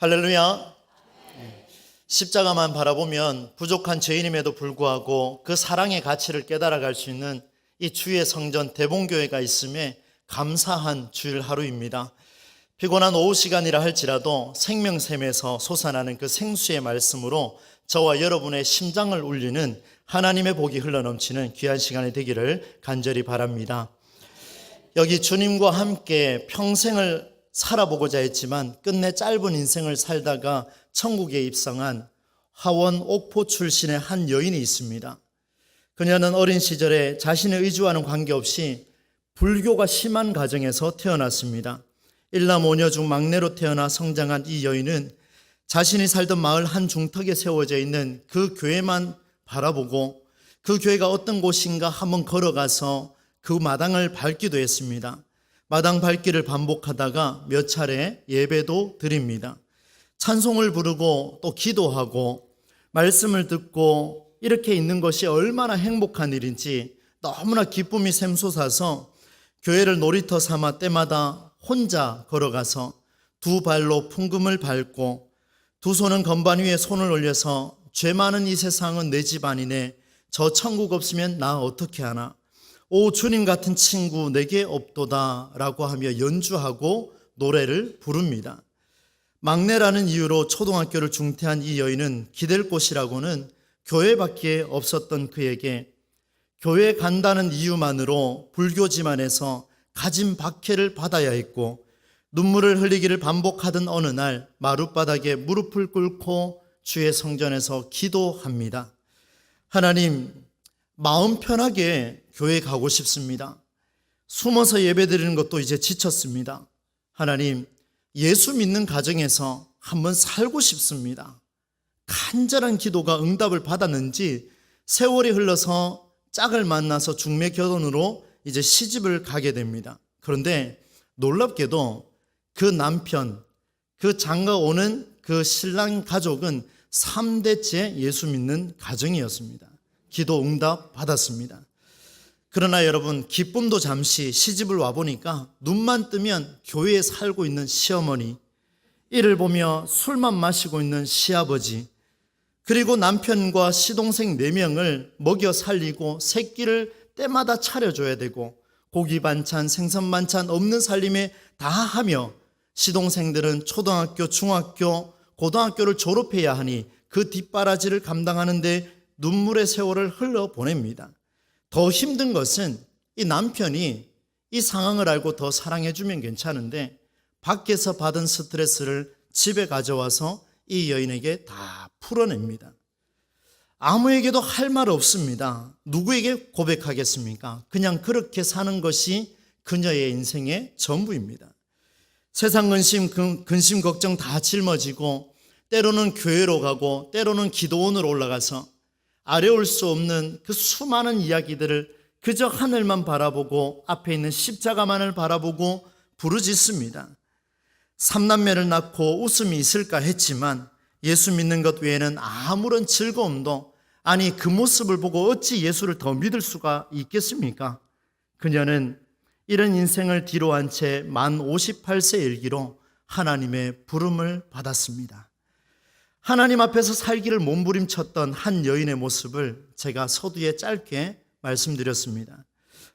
할렐루야. 십자가만 바라보면 부족한 죄인임에도 불구하고 그 사랑의 가치를 깨달아갈 수 있는 이 주의 성전 대봉교회가 있음에 감사한 주일 하루입니다. 피곤한 오후 시간이라 할지라도 생명샘에서 솟아나는 그 생수의 말씀으로 저와 여러분의 심장을 울리는 하나님의 복이 흘러넘치는 귀한 시간이 되기를 간절히 바랍니다. 여기 주님과 함께 평생을 살아보고자 했지만 끝내 짧은 인생을 살다가 천국에 입성한 화원 옥포 출신의 한 여인이 있습니다. 그녀는 어린 시절에 자신의 의지와는 관계없이 불교가 심한 가정에서 태어났습니다. 일남 오녀 중 막내로 태어나 성장한 이 여인은 자신이 살던 마을 한 중턱에 세워져 있는 그 교회만 바라보고 그 교회가 어떤 곳인가 한번 걸어가서 그 마당을 밟기도 했습니다. 마당 밟기를 반복하다가 몇 차례 예배도 드립니다. 찬송을 부르고 또 기도하고 말씀을 듣고 이렇게 있는 것이 얼마나 행복한 일인지 너무나 기쁨이 샘솟아서 교회를 놀이터 삼아 때마다 혼자 걸어가서 두 발로 풍금을 밟고 두 손은 건반 위에 손을 올려서 죄 많은 이 세상은 내 집 아니네, 저 천국 없으면 나 어떻게 하나, 오 주님 같은 친구 내게 없도다 라고 하며 연주하고 노래를 부릅니다. 막내라는 이유로 초등학교를 중퇴한 이 여인은 기댈 곳이라고는 교회밖에 없었던 그에게 교회 간다는 이유만으로 불교 집안에서 가진 박해를 받아야 했고 눈물을 흘리기를 반복하던 어느 날 마룻바닥에 무릎을 꿇고 주의 성전에서 기도합니다. 하나님, 마음 편하게 교회 가고 싶습니다. 숨어서 예배드리는 것도 이제 지쳤습니다. 하나님, 예수 믿는 가정에서 한번 살고 싶습니다. 간절한 기도가 응답을 받았는지 세월이 흘러서 짝을 만나서 중매 결혼으로 이제 시집을 가게 됩니다. 그런데 놀랍게도 그 남편, 그 장가 오는 그 신랑 가족은 3대째 예수 믿는 가정이었습니다. 기도 응답 받았습니다. 그러나 여러분, 기쁨도 잠시 시집을 와보니까 눈만 뜨면 교회에 살고 있는 시어머니, 이를 보며 술만 마시고 있는 시아버지, 그리고 남편과 시동생 4명을 먹여 살리고 새끼를 때마다 차려줘야 되고 고기 반찬, 생선 반찬 없는 살림에 다 하며 시동생들은 초등학교, 중학교, 고등학교를 졸업해야 하니 그 뒷바라지를 감당하는데 눈물의 세월을 흘러보냅니다. 더 힘든 것은 이 남편이 이 상황을 알고 더 사랑해주면 괜찮은데 밖에서 받은 스트레스를 집에 가져와서 이 여인에게 다 풀어냅니다. 아무에게도 할 말 없습니다. 누구에게 고백하겠습니까? 그냥 그렇게 사는 것이 그녀의 인생의 전부입니다. 세상 근심 걱정 다 짊어지고 때로는 교회로 가고 때로는 기도원으로 올라가서 아려울 수 없는 그 수많은 이야기들을 그저 하늘만 바라보고 앞에 있는 십자가만을 바라보고 부르짖습니다. 3남매를 낳고 웃음이 있을까 했지만 예수 믿는 것 외에는 아무런 즐거움도, 아니 그 모습을 보고 어찌 예수를 더 믿을 수가 있겠습니까? 그녀는 이런 인생을 뒤로 한 채 만 58세 일기로 하나님의 부름을 받았습니다. 하나님 앞에서 살기를 몸부림쳤던 한 여인의 모습을 제가 서두에 짧게 말씀드렸습니다.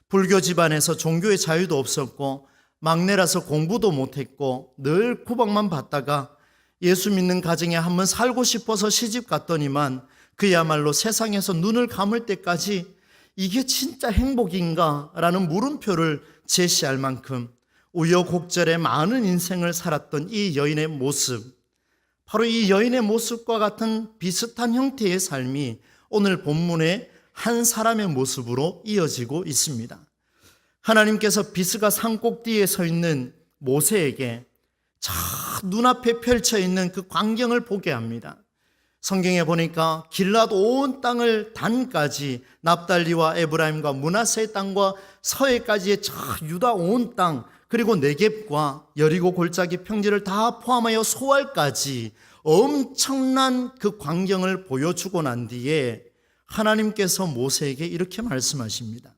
불교 집안에서 종교의 자유도 없었고 막내라서 공부도 못했고 늘 구박만 받다가 예수 믿는 가정에 한번 살고 싶어서 시집 갔더니만 그야말로 세상에서 눈을 감을 때까지 이게 진짜 행복인가? 라는 물음표를 제시할 만큼 우여곡절에 많은 인생을 살았던 이 여인의 모습, 바로 이 여인의 모습과 같은 비슷한 형태의 삶이 오늘 본문의 한 사람의 모습으로 이어지고 있습니다. 하나님께서 비스가 산꼭대기에 서 있는 모세에게 저 눈앞에 펼쳐 있는 그 광경을 보게 합니다. 성경에 보니까 길앗 온 땅을 단까지, 납달리와 에브라임과 므낫세의 땅과 서해까지의 저 유다 온 땅, 그리고 네겝과 여리고 골짜기 평지를 다 포함하여 소알까지 엄청난 그 광경을 보여주고 난 뒤에 하나님께서 모세에게 이렇게 말씀하십니다.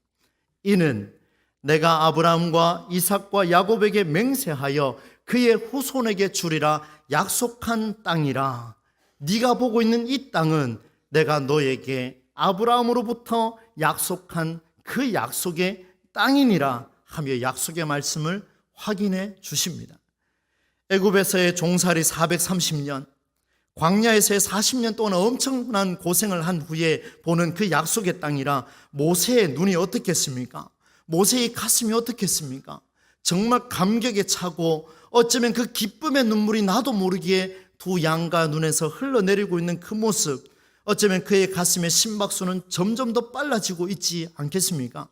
이는 내가 아브라함과 이삭과 야곱에게 맹세하여 그의 후손에게 주리라 약속한 땅이라. 네가 보고 있는 이 땅은 내가 너에게 아브라함으로부터 약속한 그 약속의 땅이니라 하며 약속의 말씀을 확인해 주십니다. 애굽에서의 종살이 430년, 광야에서의 40년 동안 엄청난 고생을 한 후에 보는 그 약속의 땅이라 모세의 눈이 어떻겠습니까? 모세의 가슴이 어떻겠습니까? 정말 감격에 차고 어쩌면 그 기쁨의 눈물이 나도 모르게 두 양가 눈에서 흘러내리고 있는 그 모습, 어쩌면 그의 가슴의 심박수는 점점 더 빨라지고 있지 않겠습니까?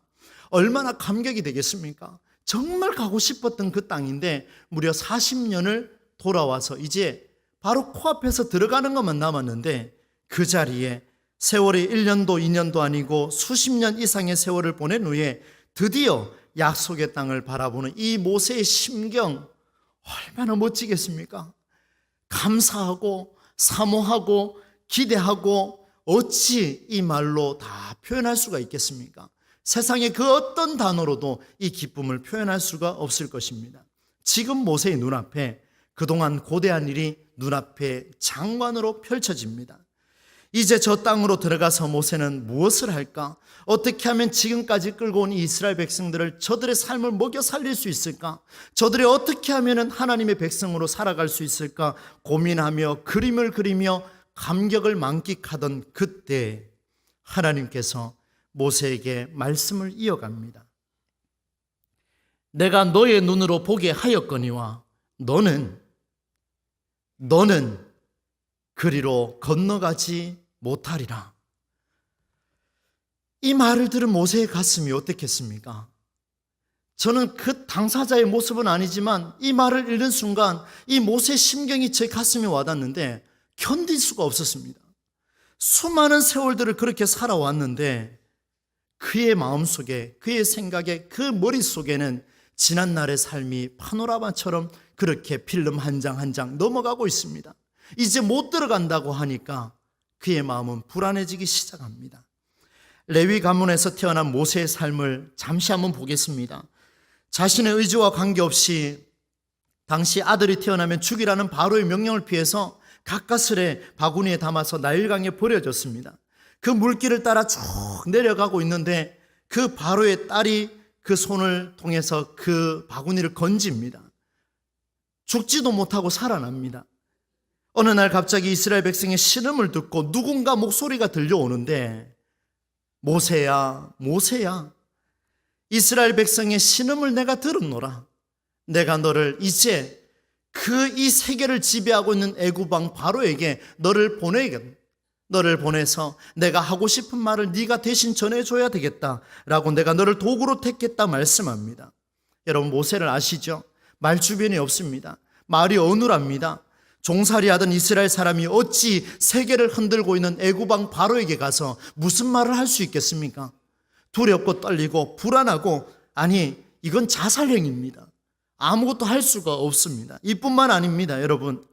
얼마나 감격이 되겠습니까? 정말 가고 싶었던 그 땅인데 무려 40년을 돌아와서 이제 바로 코앞에서 들어가는 것만 남았는데 그 자리에 세월이 1년도 2년도 아니고 수십 년 이상의 세월을 보낸 후에 드디어 약속의 땅을 바라보는 이 모세의 심경 얼마나 멋지겠습니까? 감사하고 사모하고 기대하고 어찌 이 말로 다 표현할 수가 있겠습니까? 세상의 그 어떤 단어로도 이 기쁨을 표현할 수가 없을 것입니다. 지금 모세의 눈앞에 그동안 고대한 일이 눈앞에 장관으로 펼쳐집니다. 이제 저 땅으로 들어가서 모세는 무엇을 할까? 어떻게 하면 지금까지 끌고 온 이스라엘 백성들을 저들의 삶을 먹여 살릴 수 있을까? 저들이 어떻게 하면 하나님의 백성으로 살아갈 수 있을까? 고민하며 그림을 그리며 감격을 만끽하던 그때 하나님께서 모세에게 말씀을 이어갑니다. 내가 너의 눈으로 보게 하였거니와 너는 그리로 건너가지 못하리라. 이 말을 들은 모세의 가슴이 어떻겠습니까? 저는 그 당사자의 모습은 아니지만 이 말을 읽는 순간 이 모세의 심경이 제 가슴에 와닿는데 견딜 수가 없었습니다. 수많은 세월들을 그렇게 살아왔는데 그의 마음속에, 그의 생각에, 그 머릿속에는 지난날의 삶이 파노라마처럼 그렇게 필름 한 장 한 장 넘어가고 있습니다. 이제 못 들어간다고 하니까 그의 마음은 불안해지기 시작합니다. 레위 가문에서 태어난 모세의 삶을 잠시 한번 보겠습니다. 자신의 의지와 관계없이 당시 아들이 태어나면 죽이라는 바로의 명령을 피해서 가까스레 바구니에 담아서 나일강에 버려졌습니다. 그 물길을 따라 쭉 내려가고 있는데 그 바로의 딸이 그 손을 통해서 그 바구니를 건집니다. 죽지도 못하고 살아납니다. 어느 날 갑자기 이스라엘 백성의 신음을 듣고 누군가 목소리가 들려오는데 모세야, 모세야, 이스라엘 백성의 신음을 내가 들었노라. 내가 너를 이제 이 세계를 지배하고 있는 애굽 왕 바로에게 너를 보내서 내가 하고 싶은 말을 네가 대신 전해줘야 되겠다라고 내가 너를 도구로 택했다 말씀합니다. 여러분 모세를 아시죠? 말 주변이 없습니다. 말이 어눌합니다. 종살이하던 이스라엘 사람이 어찌 세계를 흔들고 있는 애굽 왕 바로에게 가서 무슨 말을 할 수 있겠습니까? 두렵고 떨리고 불안하고, 아니 이건 자살행위입니다. 아무것도 할 수가 없습니다. 이뿐만 아닙니다. 여러분,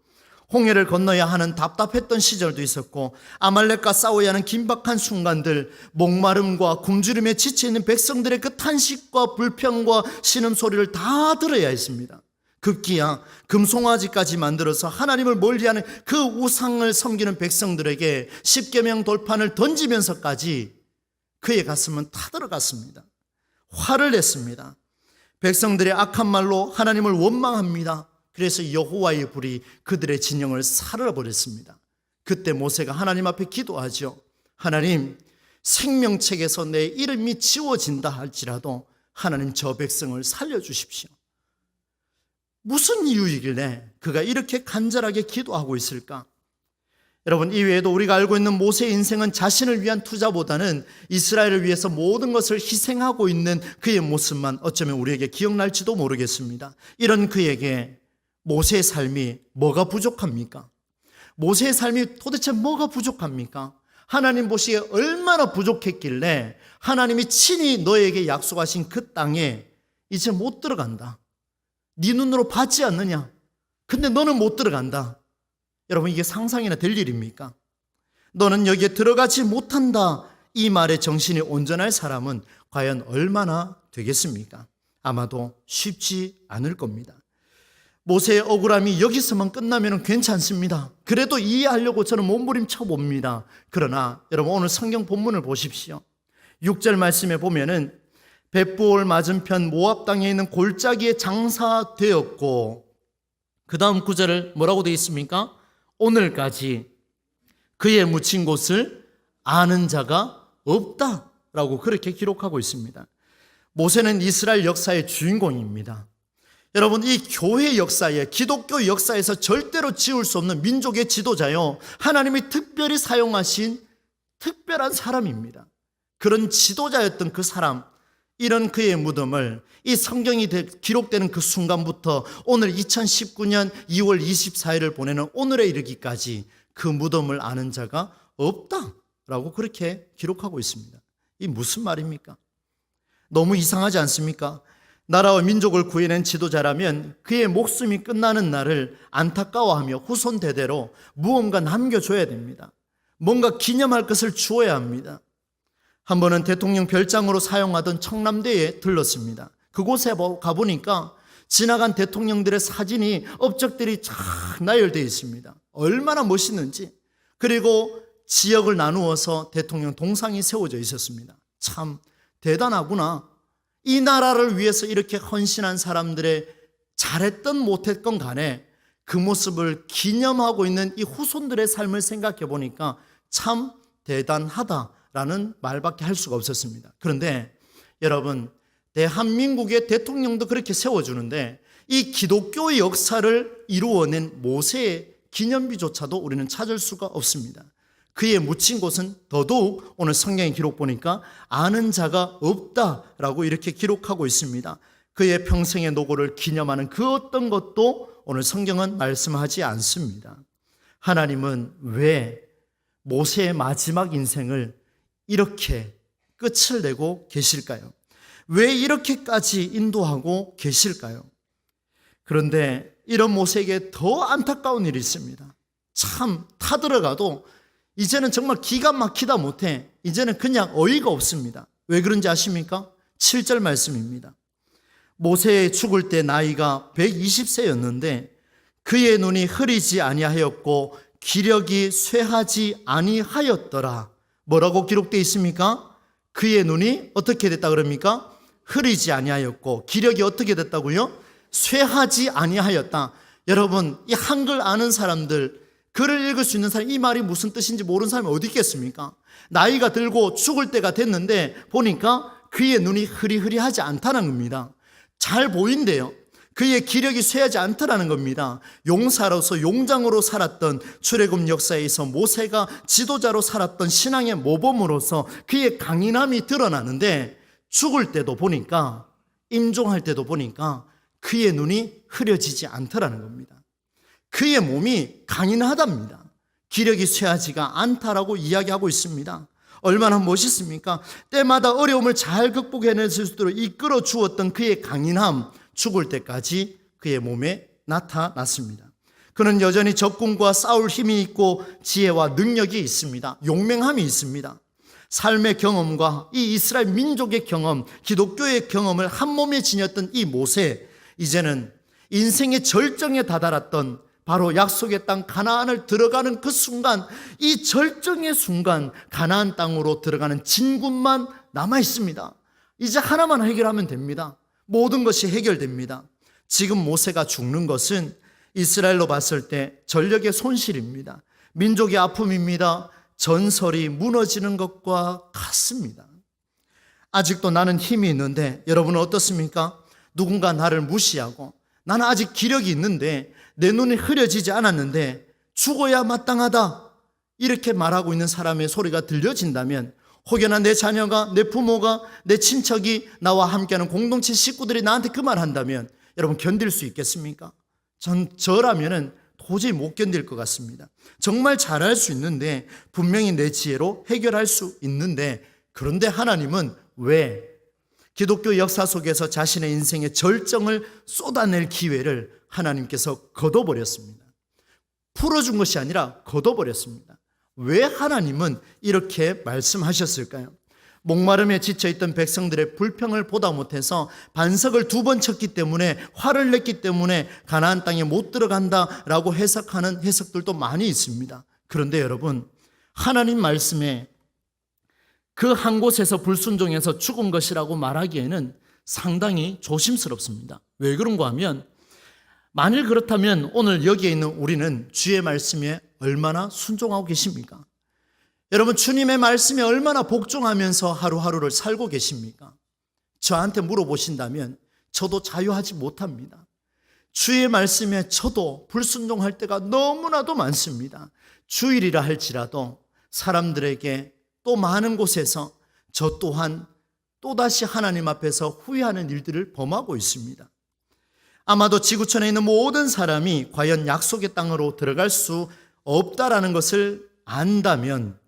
홍해를 건너야 하는 답답했던 시절도 있었고 아말렉과 싸워야 하는 긴박한 순간들, 목마름과 굶주림에 지쳐있는 백성들의 그 탄식과 불평과 신음소리를 다 들어야 했습니다. 급기야 금송아지까지 만들어서 하나님을 멀리하는 그 우상을 섬기는 백성들에게 십계명 돌판을 던지면서까지 그의 가슴은 타들어갔습니다. 화를 냈습니다. 백성들의 악한 말로 하나님을 원망합니다. 그래서 여호와의 불이 그들의 진영을 살아버렸습니다. 그때 모세가 하나님 앞에 기도하죠. 하나님, 생명책에서 내 이름이 지워진다 할지라도 하나님 저 백성을 살려주십시오. 무슨 이유이길래 그가 이렇게 간절하게 기도하고 있을까? 여러분, 이외에도 우리가 알고 있는 모세의 인생은 자신을 위한 투자보다는 이스라엘을 위해서 모든 것을 희생하고 있는 그의 모습만 어쩌면 우리에게 기억날지도 모르겠습니다. 이런 그에게 모세의 삶이 뭐가 부족합니까? 모세의 삶이 도대체 뭐가 부족합니까? 하나님 보시기에 얼마나 부족했길래 하나님이 친히 너에게 약속하신 그 땅에 이제 못 들어간다. 네 눈으로 봤지 않느냐? 근데 너는 못 들어간다. 여러분, 이게 상상이나 될 일입니까? 너는 여기에 들어가지 못한다. 이 말에 정신이 온전할 사람은 과연 얼마나 되겠습니까? 아마도 쉽지 않을 겁니다. 모세의 억울함이 여기서만 끝나면 괜찮습니다. 그래도 이해하려고 저는 몸부림쳐 봅니다. 그러나 여러분 오늘 성경 본문을 보십시오. 6절 말씀에 보면은 벳부올 맞은편 모압 땅에 있는 골짜기에 장사되었고, 그 다음 구절을 뭐라고 되어 있습니까? 오늘까지 그의 묻힌 곳을 아는 자가 없다라고 그렇게 기록하고 있습니다. 모세는 이스라엘 역사의 주인공입니다. 여러분, 이 교회 역사에, 기독교 역사에서 절대로 지울 수 없는 민족의 지도자요, 하나님이 특별히 사용하신 특별한 사람입니다. 그런 지도자였던 그 사람, 이런 그의 무덤을 이 성경이 기록되는 그 순간부터 오늘 2019년 2월 24일을 보내는 오늘에 이르기까지 그 무덤을 아는 자가 없다라고 그렇게 기록하고 있습니다. 이 무슨 말입니까? 너무 이상하지 않습니까? 나라와 민족을 구해낸 지도자라면 그의 목숨이 끝나는 날을 안타까워하며 후손 대대로 무언가 남겨줘야 됩니다. 뭔가 기념할 것을 주어야 합니다. 한 번은 대통령 별장으로 사용하던 청남대에 들렀습니다. 그곳에 가보니까 지나간 대통령들의 사진이 업적들이 쫙 나열되어 있습니다. 얼마나 멋있는지. 그리고 지역을 나누어서 대통령 동상이 세워져 있었습니다. 참 대단하구나. 이 나라를 위해서 이렇게 헌신한 사람들의 잘했던 못했건 간에 그 모습을 기념하고 있는 이 후손들의 삶을 생각해 보니까 참 대단하다라는 말밖에 할 수가 없었습니다. 그런데 여러분, 대한민국의 대통령도 그렇게 세워주는데 이 기독교의 역사를 이루어낸 모세의 기념비조차도 우리는 찾을 수가 없습니다. 그의 묻힌 곳은 더더욱 오늘 성경의 기록 보니까 아는 자가 없다라고 이렇게 기록하고 있습니다. 그의 평생의 노고를 기념하는 그 어떤 것도 오늘 성경은 말씀하지 않습니다. 하나님은 왜 모세의 마지막 인생을 이렇게 끝을 내고 계실까요? 왜 이렇게까지 인도하고 계실까요? 그런데 이런 모세에게 더 안타까운 일이 있습니다. 참 타들어가도 이제는 정말 기가 막히다 못해 이제는 그냥 어이가 없습니다. 왜 그런지 아십니까? 7절 말씀입니다. 모세 죽을 때 나이가 120세였는데 그의 눈이 흐리지 아니하였고 기력이 쇠하지 아니하였더라. 뭐라고 기록되어 있습니까? 그의 눈이 어떻게 됐다 그럽니까? 흐리지 아니하였고 기력이 어떻게 됐다고요? 쇠하지 아니하였다. 여러분, 이 한글 아는 사람들, 글을 읽을 수 있는 사람, 이 말이 무슨 뜻인지 모르는 사람이 어디 있겠습니까? 나이가 들고 죽을 때가 됐는데 보니까 그의 눈이 흐리흐리하지 않다는 겁니다. 잘 보인대요. 그의 기력이 쇠하지 않다라는 겁니다. 용사로서 용장으로 살았던 출애굽 역사에서 모세가 지도자로 살았던 신앙의 모범으로서 그의 강인함이 드러나는데 죽을 때도 보니까, 임종할 때도 보니까 그의 눈이 흐려지지 않더라는 겁니다. 그의 몸이 강인하답니다. 기력이 쇠하지가 않다라고 이야기하고 있습니다. 얼마나 멋있습니까? 때마다 어려움을 잘 극복해낼 수 있도록 이끌어 주었던 그의 강인함, 죽을 때까지 그의 몸에 나타났습니다. 그는 여전히 적군과 싸울 힘이 있고 지혜와 능력이 있습니다. 용맹함이 있습니다. 삶의 경험과 이 이스라엘 민족의 경험, 기독교의 경험을 한 몸에 지녔던 이 모세, 이제는 인생의 절정에 다다랐던 바로 약속의 땅 가나안을 들어가는 그 순간, 이 절정의 순간 가나안 땅으로 들어가는 진군만 남아 있습니다. 이제 하나만 해결하면 됩니다. 모든 것이 해결됩니다. 지금 모세가 죽는 것은 이스라엘로 봤을 때 전력의 손실입니다. 민족의 아픔입니다. 전설이 무너지는 것과 같습니다. 아직도 나는 힘이 있는데 여러분은 어떻습니까? 누군가 나를 무시하고 나는 아직 기력이 있는데 내 눈이 흐려지지 않았는데 죽어야 마땅하다 이렇게 말하고 있는 사람의 소리가 들려진다면, 혹여나 내 자녀가, 내 부모가, 내 친척이, 나와 함께하는 공동체 식구들이 나한테 그 말 한다면 여러분 견딜 수 있겠습니까? 저라면은 도저히 못 견딜 것 같습니다. 정말 잘할 수 있는데, 분명히 내 지혜로 해결할 수 있는데, 그런데 하나님은 왜 기독교 역사 속에서 자신의 인생의 절정을 쏟아낼 기회를 하나님께서 걷어버렸습니다. 풀어준 것이 아니라 걷어버렸습니다. 왜 하나님은 이렇게 말씀하셨을까요? 목마름에 지쳐있던 백성들의 불평을 보다 못해서 반석을 2번 쳤기 때문에, 화를 냈기 때문에 가나안 땅에 못 들어간다라고 해석하는 해석들도 많이 있습니다. 그런데 여러분, 하나님 말씀에 그 한 곳에서 불순종해서 죽은 것이라고 말하기에는 상당히 조심스럽습니다. 왜 그런가 하면, 만일 그렇다면 오늘 여기에 있는 우리는 주의 말씀에 얼마나 순종하고 계십니까? 여러분, 주님의 말씀에 얼마나 복종하면서 하루하루를 살고 계십니까? 저한테 물어보신다면 저도 자유하지 못합니다. 주의 말씀에 저도 불순종할 때가 너무나도 많습니다. 주일이라 할지라도 사람들에게 또 많은 곳에서 저 또한 또다시 하나님 앞에서 후회하는 일들을 범하고 있습니다. 아마도 지구촌에 있는 모든 사람이 과연 약속의 땅으로 들어갈 수 없다라는 것을 안다면,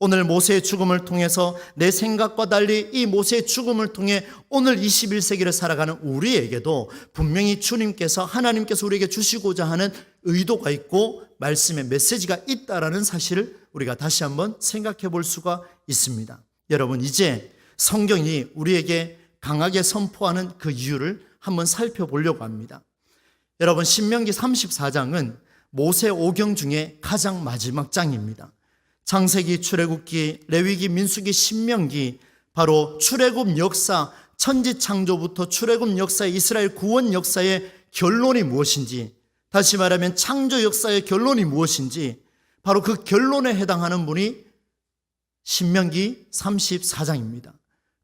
오늘 모세의 죽음을 통해서 내 생각과 달리 이 모세의 죽음을 통해 오늘 21세기를 살아가는 우리에게도 분명히 주님께서, 하나님께서 우리에게 주시고자 하는 의도가 있고 말씀의 메시지가 있다라는 사실을 우리가 다시 한번 생각해 볼 수가 있습니다. 여러분, 이제 성경이 우리에게 강하게 선포하는 그 이유를 한번 살펴보려고 합니다. 여러분, 신명기 34장은 모세 오경 중에 가장 마지막 장입니다. 창세기, 출애굽기, 레위기, 민수기, 신명기, 바로 출애굽 역사, 천지창조부터 출애굽 역사의 이스라엘 구원 역사의 결론이 무엇인지, 다시 말하면 창조 역사의 결론이 무엇인지, 바로 그 결론에 해당하는 분이 신명기 34장입니다.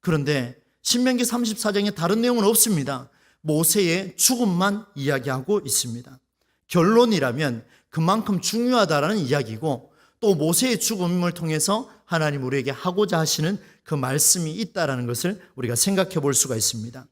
그런데 신명기 34장에 다른 내용은 없습니다. 모세의 죽음만 이야기하고 있습니다. 결론이라면 그만큼 중요하다라는 이야기고, 또 모세의 죽음을 통해서 하나님 우리에게 하고자 하시는 그 말씀이 있다라는 것을 우리가 생각해 볼 수가 있습니다.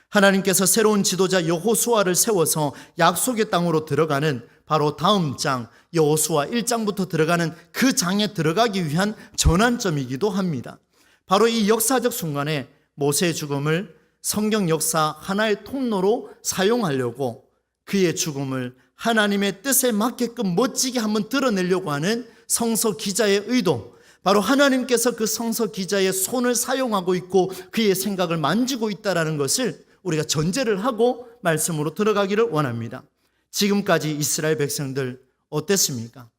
하나님께서 새로운 지도자 여호수아를 세워서 약속의 땅으로 들어가는 바로 다음 장 여호수아 1장부터 들어가는 그 장에 들어가기 위한 전환점이기도 합니다. 바로 이 역사적 순간에 모세의 죽음을 성경 역사 하나의 통로로 사용하려고, 그의 죽음을 하나님의 뜻에 맞게끔 멋지게 한번 드러내려고 하는 성서 기자의 의도, 바로 하나님께서 그 성서 기자의 손을 사용하고 있고 그의 생각을 만지고 있다는 것을 우리가 전제를 하고 말씀으로 들어가기를 원합니다. 지금까지 이스라엘 백성들 어땠습니까?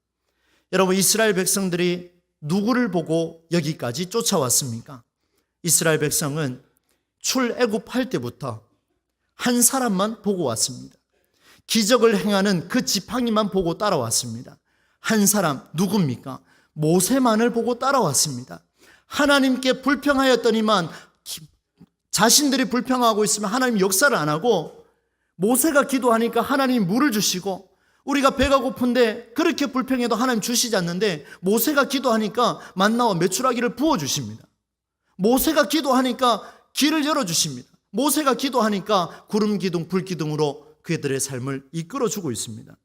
여러분, 이스라엘 백성들이 누구를 보고 여기까지 쫓아왔습니까? 이스라엘 백성은 출애굽할 때부터 한 사람만 보고 왔습니다. 기적을 행하는 그 지팡이만 보고 따라왔습니다. 한 사람, 누굽니까? 모세만을 보고 따라왔습니다. 하나님께 불평하였더니만 자신들이 불평하고 있으면 하나님 역사를 안 하고, 모세가 기도하니까 하나님 물을 주시고, 우리가 배가 고픈데 그렇게 불평해도 하나님 주시지 않는데 모세가 기도하니까 만나와 메추라기를 부어주십니다. 모세가 기도하니까 길을 열어주십니다. 모세가 기도하니까 구름 기둥, 불 기둥으로 그들의 삶을 이끌어주고 있습니다.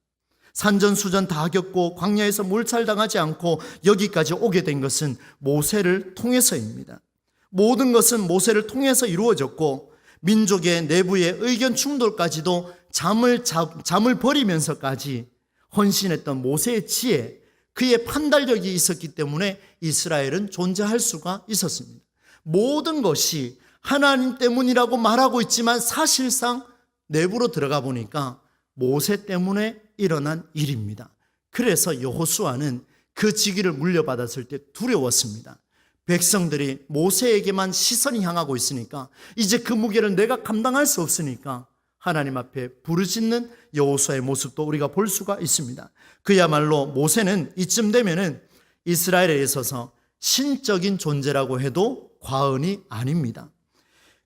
산전수전 다 겪고 광야에서 몰살당하지 않고 여기까지 오게 된 것은 모세를 통해서입니다. 모든 것은 모세를 통해서 이루어졌고, 민족의 내부의 의견 충돌까지도 잠을 버리면서까지 헌신했던 모세의 지혜, 그의 판단력이 있었기 때문에 이스라엘은 존재할 수가 있었습니다. 모든 것이 하나님 때문이라고 말하고 있지만 사실상 내부로 들어가 보니까 모세 때문에 일어난 일입니다. 그래서 여호수아는 그 직위를 물려받았을 때 두려웠습니다. 백성들이 모세에게만 시선이 향하고 있으니까, 이제 그 무게를 내가 감당할 수 없으니까 하나님 앞에 부르짖는 여호수아의 모습도 우리가 볼 수가 있습니다. 그야말로 모세는 이쯤 되면은 이스라엘에 있어서 신적인 존재라고 해도 과언이 아닙니다.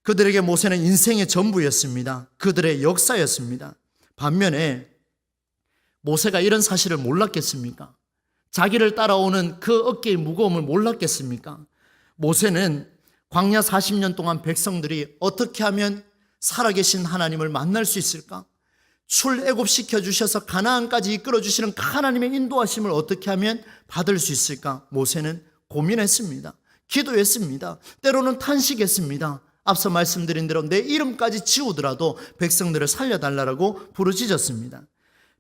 그들에게 모세는 인생의 전부였습니다. 그들의 역사였습니다. 반면에 모세가 이런 사실을 몰랐겠습니까? 자기를 따라오는 그 어깨의 무거움을 몰랐겠습니까? 모세는 광야 40년 동안 백성들이 어떻게 하면 살아계신 하나님을 만날 수 있을까? 출애굽시켜 주셔서 가나안까지 이끌어 주시는 하나님의 인도하심을 어떻게 하면 받을 수 있을까? 모세는 고민했습니다. 기도했습니다. 때로는 탄식했습니다. 앞서 말씀드린 대로 내 이름까지 지우더라도 백성들을 살려달라고 부르짖었습니다.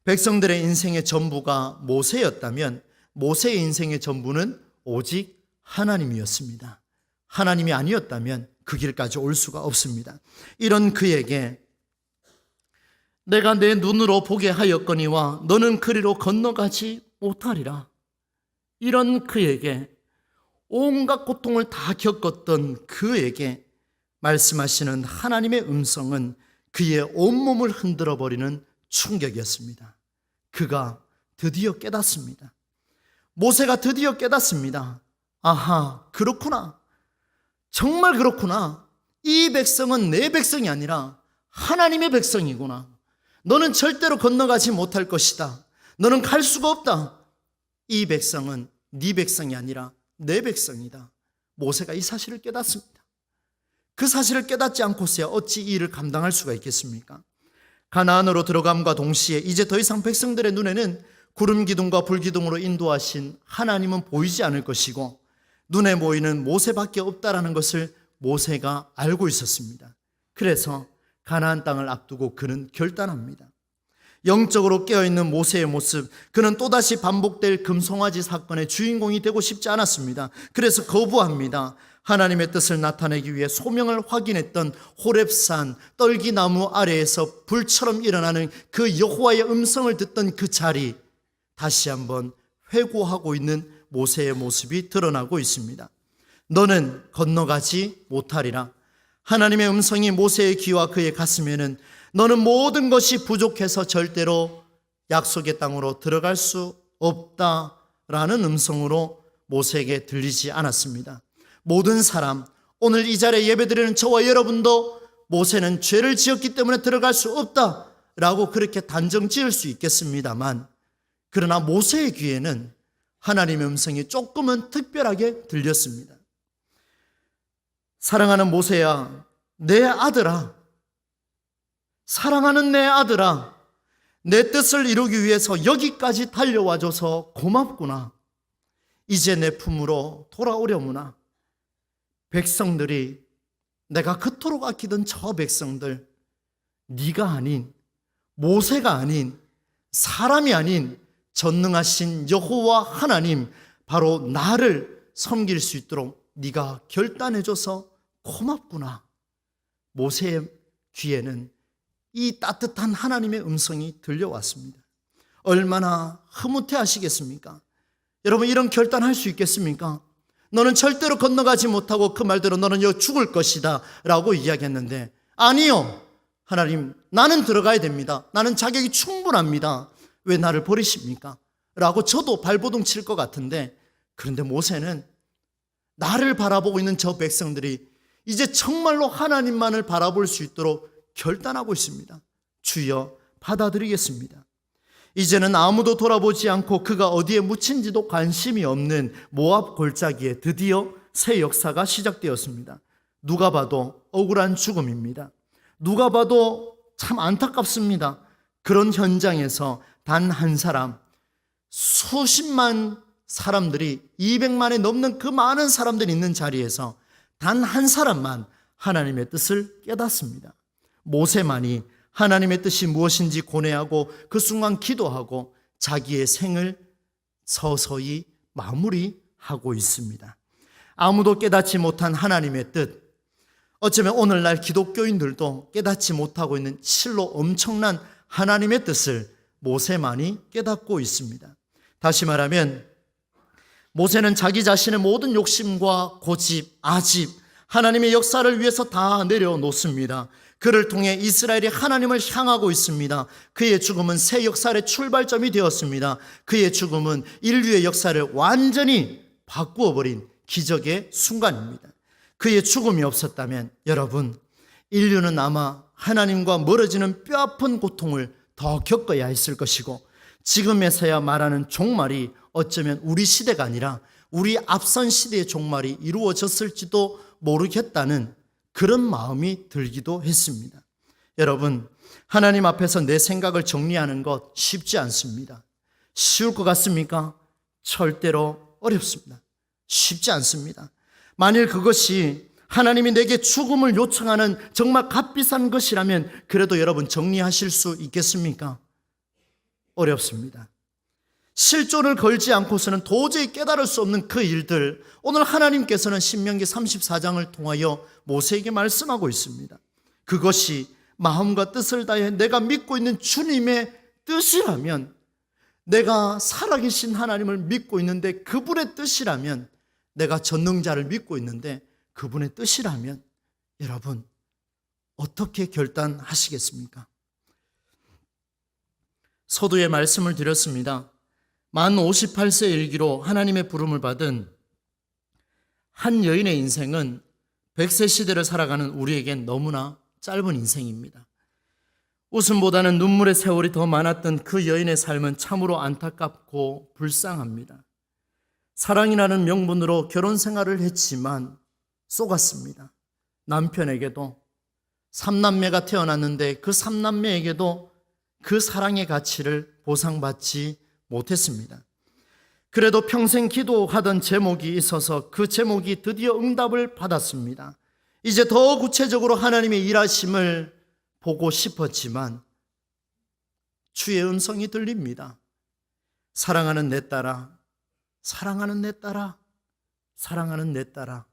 백성들의 인생의 전부가 모세였다면 모세의 인생의 전부는 오직 하나님이었습니다. 하나님이 아니었다면 그 길까지 올 수가 없습니다. 이런 그에게 내가 내 눈으로 보게 하였거니와 너는 그리로 건너가지 못하리라. 이런 그에게 온갖 고통을 다 겪었던 그에게 말씀하시는 하나님의 음성은 그의 온몸을 흔들어버리는 충격이었습니다. 그가 드디어 깨닫습니다. 모세가 드디어 깨닫습니다. 아하, 그렇구나. 정말 그렇구나. 이 백성은 내 백성이 아니라 하나님의 백성이구나. 너는 절대로 건너가지 못할 것이다. 너는 갈 수가 없다. 이 백성은 네 백성이 아니라 내 백성이다. 모세가 이 사실을 깨닫습니다. 그 사실을 깨닫지 않고서야 어찌 이 일을 감당할 수가 있겠습니까? 가나안으로 들어감과 동시에 이제 더 이상 백성들의 눈에는 구름 기둥과 불 기둥으로 인도하신 하나님은 보이지 않을 것이고 눈에 보이는 모세밖에 없다라는 것을 모세가 알고 있었습니다. 그래서 가나안 땅을 앞두고 그는 결단합니다. 영적으로 깨어있는 모세의 모습, 그는 또다시 반복될 금송아지 사건의 주인공이 되고 싶지 않았습니다. 그래서 거부합니다. 하나님의 뜻을 나타내기 위해 소명을 확인했던 호렙산 떨기나무 아래에서 불처럼 일어나는 그 여호와의 음성을 듣던 그 자리, 다시 한번 회고하고 있는 모세의 모습이 드러나고 있습니다. 너는 건너가지 못하리라. 하나님의 음성이 모세의 귀와 그의 가슴에는 너는 모든 것이 부족해서 절대로 약속의 땅으로 들어갈 수 없다라는 음성으로 모세에게 들리지 않았습니다. 모든 사람, 오늘 이 자리에 예배드리는 저와 여러분도 모세는 죄를 지었기 때문에 들어갈 수 없다라고 그렇게 단정 지을 수 있겠습니다만, 그러나 모세의 귀에는 하나님의 음성이 조금은 특별하게 들렸습니다. 사랑하는 모세야, 내 아들아, 사랑하는 내 아들아, 내 뜻을 이루기 위해서 여기까지 달려와줘서 고맙구나. 이제 내 품으로 돌아오려무나. 백성들이, 내가 그토록 아끼던 저 백성들, 네가 아닌, 모세가 아닌, 사람이 아닌 전능하신 여호와 하나님, 바로 나를 섬길 수 있도록 네가 결단해줘서 고맙구나. 모세의 귀에는 이 따뜻한 하나님의 음성이 들려왔습니다. 얼마나 흐뭇해 하시겠습니까? 여러분, 이런 결단할 수 있겠습니까? 너는 절대로 건너가지 못하고 그 말대로 너는 여기 죽을 것이다 라고 이야기했는데, 아니요, 하나님, 나는 들어가야 됩니다. 나는 자격이 충분합니다. 왜 나를 버리십니까? 라고 저도 발버둥 칠 것 같은데, 그런데 모세는 나를 바라보고 있는 저 백성들이 이제 정말로 하나님만을 바라볼 수 있도록 결단하고 있습니다. 주여, 받아들이겠습니다. 이제는 아무도 돌아보지 않고 그가 어디에 묻힌지도 관심이 없는 모압 골짜기에 드디어 새 역사가 시작되었습니다. 누가 봐도 억울한 죽음입니다. 누가 봐도 참 안타깝습니다. 그런 현장에서 단 한 사람, 수십만 사람들이, 200만에 넘는 그 많은 사람들이 있는 자리에서 단 한 사람만 하나님의 뜻을 깨닫습니다. 모세만이 하나님의 뜻이 무엇인지 고뇌하고 그 순간 기도하고 자기의 생을 서서히 마무리하고 있습니다. 아무도 깨닫지 못한 하나님의 뜻, 어쩌면 오늘날 기독교인들도 깨닫지 못하고 있는 실로 엄청난 하나님의 뜻을 모세만이 깨닫고 있습니다. 다시 말하면 모세는 자기 자신의 모든 욕심과 고집, 아집, 하나님의 역사를 위해서 다 내려놓습니다. 그를 통해 이스라엘이 하나님을 향하고 있습니다. 그의 죽음은 새 역사의 출발점이 되었습니다. 그의 죽음은 인류의 역사를 완전히 바꾸어버린 기적의 순간입니다. 그의 죽음이 없었다면 여러분, 인류는 아마 하나님과 멀어지는 뼈아픈 고통을 더 겪어야 했을 것이고, 지금에서야 말하는 종말이 어쩌면 우리 시대가 아니라 우리 앞선 시대의 종말이 이루어졌을지도 모르겠다는 그런 마음이 들기도 했습니다. 여러분, 하나님 앞에서 내 생각을 정리하는 것 쉽지 않습니다. 쉬울 것 같습니까? 절대로 어렵습니다. 쉽지 않습니다. 만일 그것이 하나님이 내게 죽음을 요청하는 정말 값비싼 것이라면 그래도 여러분 정리하실 수 있겠습니까? 어렵습니다. 실존을 걸지 않고서는 도저히 깨달을 수 없는 그 일들, 오늘 하나님께서는 신명기 34장을 통하여 모세에게 말씀하고 있습니다. 그것이 마음과 뜻을 다해 내가 믿고 있는 주님의 뜻이라면, 내가 살아계신 하나님을 믿고 있는데 그분의 뜻이라면, 내가 전능자를 믿고 있는데 그분의 뜻이라면, 여러분 어떻게 결단하시겠습니까? 서두에 말씀을 드렸습니다. 만 58세 일기로 하나님의 부름을 받은 한 여인의 인생은 100세 시대를 살아가는 우리에겐 너무나 짧은 인생입니다. 웃음보다는 눈물의 세월이 더 많았던 그 여인의 삶은 참으로 안타깝고 불쌍합니다. 사랑이라는 명분으로 결혼 생활을 했지만 속았습니다. 남편에게도 3남매가 태어났는데 그 3남매에게도 그 사랑의 가치를 보상받지 못했습니다. 그래도 평생 기도하던 제목이 있어서 그 제목이 드디어 응답을 받았습니다. 이제 더 구체적으로 하나님의 일하심을 보고 싶었지만 주의 음성이 들립니다. 사랑하는 내 딸아, 사랑하는 내 딸아, 사랑하는 내 딸아,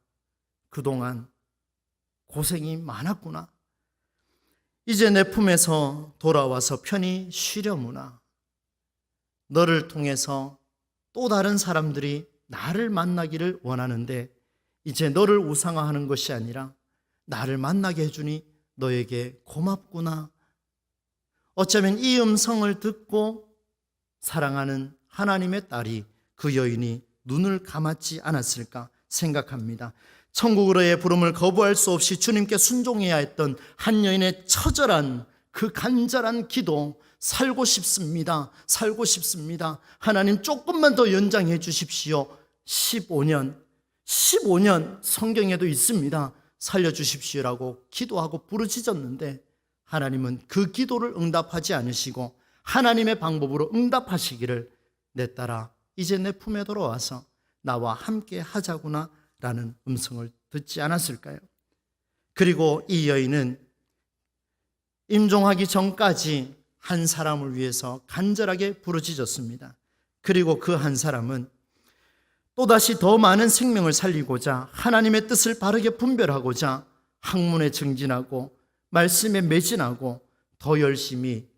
그동안 고생이 많았구나. 이제 내 품에서 돌아와서 편히 쉬려무나. 너를 통해서 또 다른 사람들이 나를 만나기를 원하는데 이제 너를 우상화하는 것이 아니라 나를 만나게 해주니 너에게 고맙구나. 어쩌면 이 음성을 듣고 사랑하는 하나님의 딸이, 그 여인이 눈을 감았지 않았을까 생각합니다. 천국으로의 부름을 거부할 수 없이 주님께 순종해야 했던 한 여인의 처절한 그 간절한 기도, 살고 싶습니다. 살고 싶습니다. 하나님 조금만 더 연장해 주십시오. 15년 성경에도 있습니다. 살려주십시오라고 기도하고 부르짖었는데 하나님은 그 기도를 응답하지 않으시고 하나님의 방법으로 응답하시기를, 내 딸아 이제 내 품에 돌아와서 나와 함께 하자구나 라는 음성을 듣지 않았을까요? 그리고 이 여인은 임종하기 전까지 한 사람을 위해서 간절하게 부르짖었습니다. 그리고 그 한 사람은 또다시 더 많은 생명을 살리고자, 하나님의 뜻을 바르게 분별하고자 학문에 증진하고 말씀에 매진하고 더 열심히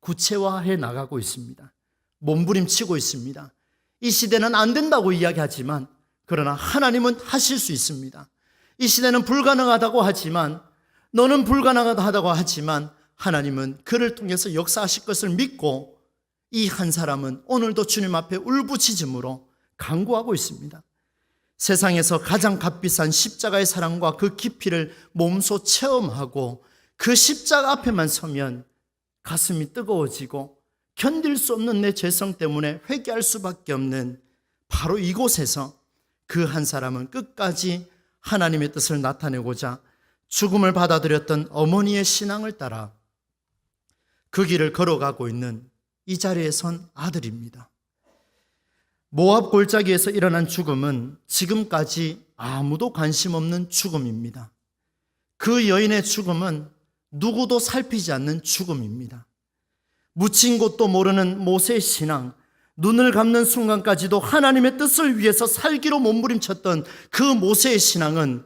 구체화해 나가고 있습니다. 몸부림치고 있습니다. 이 시대는 안 된다고 이야기하지만 그러나 하나님은 하실 수 있습니다. 이 시대는 불가능하다고 하지만, 너는 불가능하다고 하지만 하나님은 그를 통해서 역사하실 것을 믿고 이 한 사람은 오늘도 주님 앞에 울부짖음으로 간구하고 있습니다. 세상에서 가장 값비싼 십자가의 사랑과 그 깊이를 몸소 체험하고 그 십자가 앞에만 서면 가슴이 뜨거워지고 견딜 수 없는 내 죄성 때문에 회개할 수밖에 없는 바로 이곳에서 그 한 사람은 끝까지 하나님의 뜻을 나타내고자 죽음을 받아들였던 어머니의 신앙을 따라 그 길을 걸어가고 있는 이 자리에 선 아들입니다. 모압 골짜기에서 일어난 죽음은 지금까지 아무도 관심 없는 죽음입니다. 그 여인의 죽음은 누구도 살피지 않는 죽음입니다. 묻힌 곳도 모르는 모세의 신앙, 눈을 감는 순간까지도 하나님의 뜻을 위해서 살기로 몸부림쳤던 그 모세의 신앙은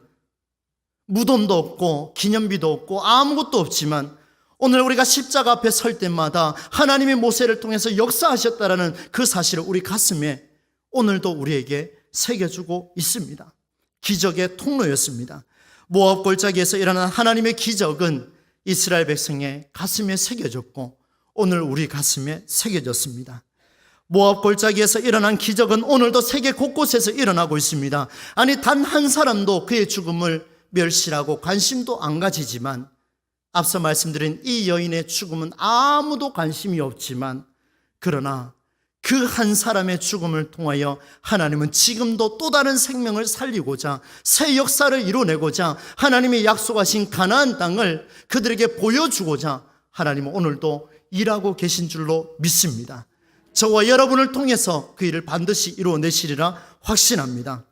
무덤도 없고 기념비도 없고 아무것도 없지만 오늘 우리가 십자가 앞에 설 때마다 하나님의 모세를 통해서 역사하셨다라는 그 사실을 우리 가슴에 오늘도 우리에게 새겨주고 있습니다. 기적의 통로였습니다. 모압 골짜기에서 일어난 하나님의 기적은 이스라엘 백성의 가슴에 새겨졌고 오늘 우리 가슴에 새겨졌습니다. 모압 골짜기에서 일어난 기적은 오늘도 세계 곳곳에서 일어나고 있습니다. 아니, 단 한 사람도 그의 죽음을 멸시하고 관심도 안 가지지만 앞서 말씀드린 이 여인의 죽음은 아무도 관심이 없지만 그러나 그 한 사람의 죽음을 통하여 하나님은 지금도 또 다른 생명을 살리고자 새 역사를 이뤄내고자 하나님이 약속하신 가나안 땅을 그들에게 보여주고자 하나님은 오늘도 일하고 계신 줄로 믿습니다. 저와 여러분을 통해서 그 일을 반드시 이루어내시리라 확신합니다.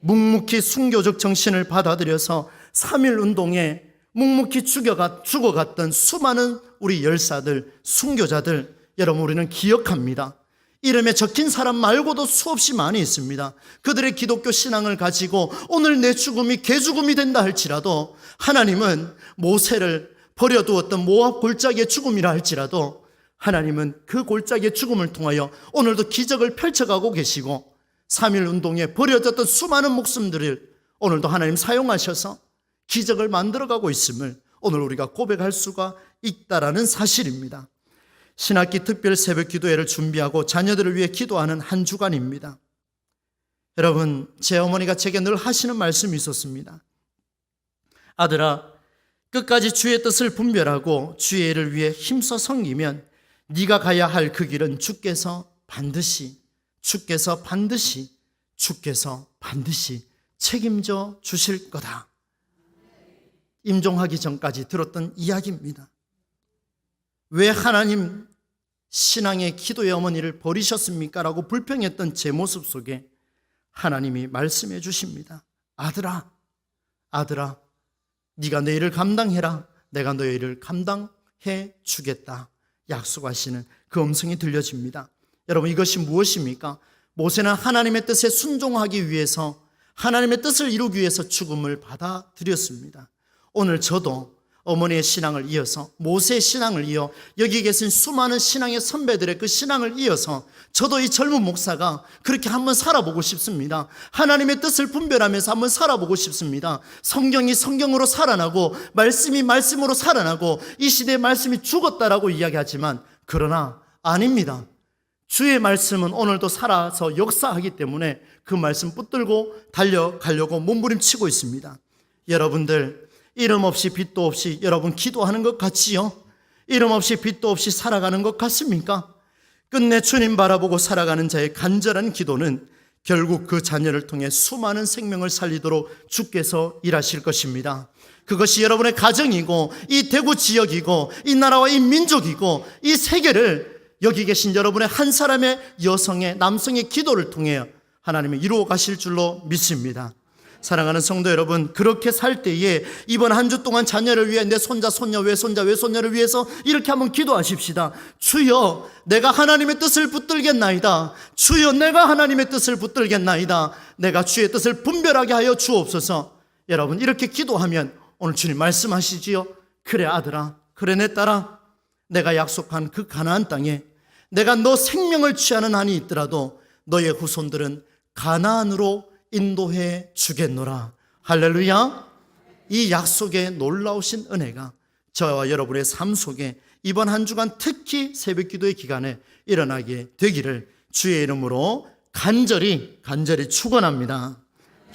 묵묵히 순교적 정신을 받아들여서 3.1 운동에 묵묵히 죽어갔던 수많은 우리 열사들, 순교자들, 여러분 우리는 기억합니다. 이름에 적힌 사람 말고도 수없이 많이 있습니다. 그들의 기독교 신앙을 가지고 오늘 내 죽음이 개죽음이 된다 할지라도 하나님은 모세를 버려두었던 모압 골짜기의 죽음이라 할지라도 하나님은 그 골짜기의 죽음을 통하여 오늘도 기적을 펼쳐가고 계시고 3.1 운동에 버려졌던 수많은 목숨들을 오늘도 하나님 사용하셔서 기적을 만들어가고 있음을 오늘 우리가 고백할 수가 있다라는 사실입니다. 신학기 특별 새벽 기도회를 준비하고 자녀들을 위해 기도하는 한 주간입니다. 여러분, 제 어머니가 제게 늘 하시는 말씀이 있었습니다. 아들아, 끝까지 주의 뜻을 분별하고 주의 일을 위해 힘써 섬기면 네가 가야 할 그 길은 주께서 반드시 책임져 주실 거다. 임종하기 전까지 들었던 이야기입니다. 왜 하나님 신앙의 기도의 어머니를 버리셨습니까? 라고 불평했던 제 모습 속에 하나님이 말씀해 주십니다. 아들아, 네가 내 일을 감당해라. 내가 너의 일을 감당해 주겠다. 약속하시는 그 음성이 들려집니다. 여러분, 이것이 무엇입니까? 모세는 하나님의 뜻에 순종하기 위해서, 하나님의 뜻을 이루기 위해서 죽음을 받아들였습니다. 오늘 저도 어머니의 신앙을 이어서, 모세의 신앙을 이어, 여기 계신 수많은 신앙의 선배들의 그 신앙을 이어서 저도 이 젊은 목사가 그렇게 한번 살아보고 싶습니다. 하나님의 뜻을 분별하면서 한번 살아보고 싶습니다. 성경이 성경으로 살아나고 말씀이 말씀으로 살아나고 이 시대의 말씀이 죽었다라고 이야기하지만 그러나 아닙니다. 주의 말씀은 오늘도 살아서 역사하기 때문에 그 말씀 붙들고 달려가려고 몸부림치고 있습니다. 여러분들, 이름 없이 빛도 없이 여러분 기도하는 것 같지요? 이름 없이 빛도 없이 살아가는 것 같습니까? 끝내 주님 바라보고 살아가는 자의 간절한 기도는 결국 그 자녀를 통해 수많은 생명을 살리도록 주께서 일하실 것입니다. 그것이 여러분의 가정이고 이 대구 지역이고 이 나라와 이 민족이고 이 세계를 여기 계신 여러분의 한 사람의 여성의 남성의 기도를 통해 하나님이 이루어 가실 줄로 믿습니다. 사랑하는 성도 여러분, 그렇게 살 때에 이번 한 주 동안 자녀를 위해 내 손자, 손녀, 외손녀를 위해서 이렇게 한번 기도하십시다. 주여, 내가 하나님의 뜻을 붙들겠나이다. 주여, 내가 하나님의 뜻을 붙들겠나이다. 내가 주의 뜻을 분별하게 하여 주옵소서. 여러분, 이렇게 기도하면 오늘 주님 말씀하시지요. 그래 아들아, 그래 내 딸아, 내가 약속한 그 가나안 땅에 내가 너 생명을 취하는 한이 있더라도 너의 후손들은 가나안으로 인도해 주겠노라. 할렐루야. 이 약속의 놀라우신 은혜가 저와 여러분의 삶 속에 이번 한 주간 특히 새벽 기도의 기간에 일어나게 되기를 주의 이름으로 간절히 축원합니다.